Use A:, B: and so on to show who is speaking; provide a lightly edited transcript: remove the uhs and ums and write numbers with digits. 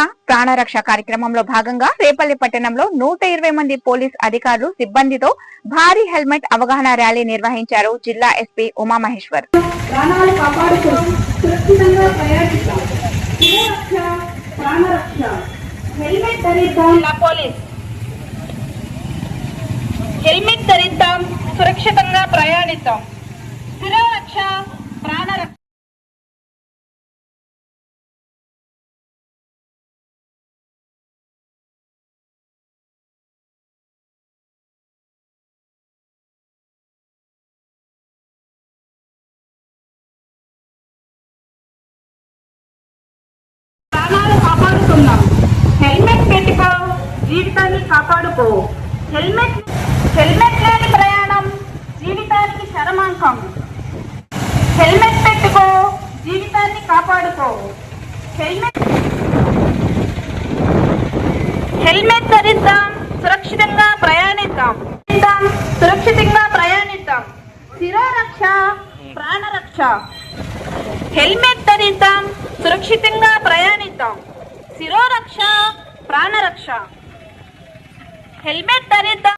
A: ప్రాణరక్ష కార్యక్రమంలో భాగంగా రేపల్లి పట్టణంలో 120 మంది పోలీస్ అధికారులు సిబ్బందితో భారీ హెల్మెట్ అవగాహన ర్యాలీ నిర్వహించారు. జిల్లా ఎస్పీ ఉమామహేశ్వర్.
B: హెల్మెట్ ధరిద్దాం, సురక్షితంగా ప్రయాణిద్దాం. శిరోరక్ష, ప్రాణరక్ష. ప్రాణాలు కాపాడుకుందాం. హెల్మెట్ పెట్టుకో, జీవితాన్ని కాపాడుకో. హెల్మెట్ లేని ప్రయాణం జీవితానికి చరమాంకం. హెల్మెట్ పెట్టుకో, జీవితాన్ని కాపాడుకో. హెల్మెట్ ధరిద్దాం, సురక్షితంగా ప్రయాణిద్దాం. సురక్షితంగా ప్రయాణిద్దాం. శిరోరక్ష, ప్రాణరక్ష. హెల్మెట్ ధరిద్దాం, సురక్షితంగా ప్రయాణిద్దాం. శిరోరక్ష, ప్రాణరక్ష. హెల్మెట్ ధరిద్దాం.